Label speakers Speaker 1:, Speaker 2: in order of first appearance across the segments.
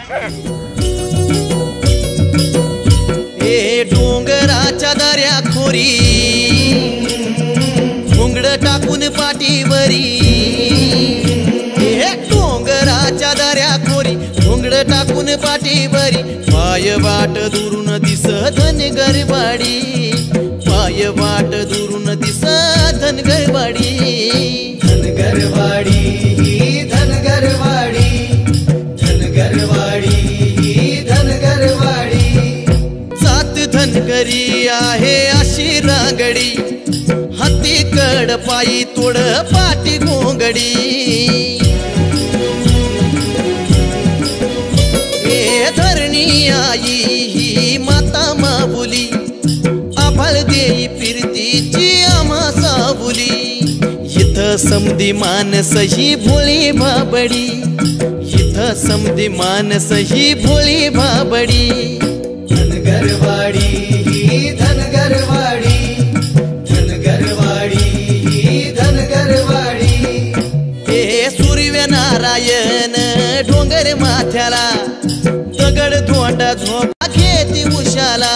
Speaker 1: ए डोंगराच्या दऱ्या खोरी घोंगड टाकून पाठीवरी, ए डोंगराच्या दऱ्या खोरी घोंगड टाकून पाठीवरी, पाय वाट दुरून दिस धनगरवाडी, पाय वाट दुरून दिस धनगरवाडी,
Speaker 2: धनगरवाडी धनगरवाडी धनगरवाडी धनगरवाडी।
Speaker 1: सात धनगरी आहे अशी रांगडी, हाती कड पायी तोड पाठी घोंगडी, ए धरणी आई ही माता माऊली, आभाळ देई फिरतीची आम्हा सावली, इथं समधी मानस ही भोळी भाबडी, इथं समधी मानस ही भोळी भाबडी,
Speaker 2: धनगरवाडी धनगरवाडी धनगरवाडी धनगरवाडी।
Speaker 1: हे सूर्य नारायण डोंगर माथ्याला, दगड धोंडा झोपा घेती उशाला,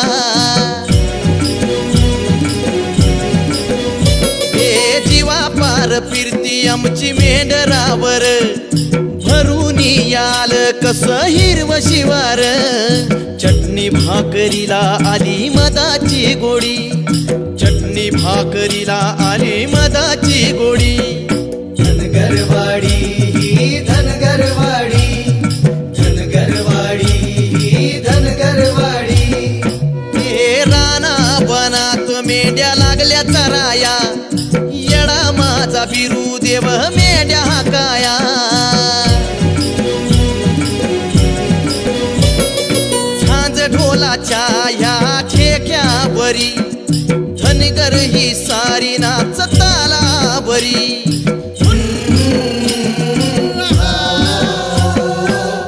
Speaker 1: हे जीवा पार फिरती आमची मेंढरावर, भरून याल कस हिरव शिवार, चटणी भाकरीला आली मधाची गोडी, चटणी भाकरीला आली मधाची गोडी,
Speaker 2: धनगरवाडी धनगरवाडी धनगरवाडी धनगरवाडी।
Speaker 1: हे राना बनात मेंढ्या लागल्या चराया, येडा माझा बिरू देव मेंढ्या हाकाया, झांज ढोलाच्या ह्या ठेक्यावरी, धनगर ही सारी नाच तालावरी,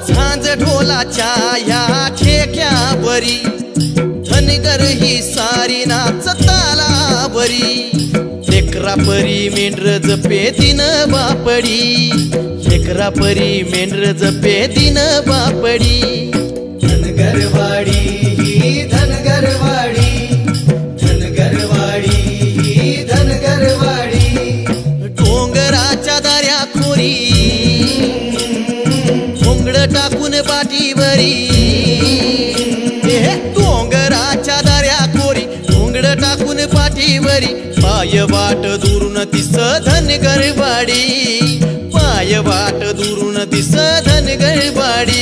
Speaker 1: झांज ढोलाच्या ह्या ठेक्यावरी, धनगर ही सारी नाच तालावरी, लेकरा परी मेंढर जपे दिन बापडी, लेकरा परी मेंढर जपे दिन बापडी,
Speaker 2: धनगरवाडी धनगरवाडी धनगरवाडी धनगरवाडी।
Speaker 1: डोंगराच्या दऱ्या खोरी घोंगड टाकून पाठीवरी, डोंगराच्या दऱ्या खोरी घोंगड टाकून पाठीवरी, पाय वाट दुरून दिस धनगरवाडी, पाय वाट दुरून दिस धनगरवाडी।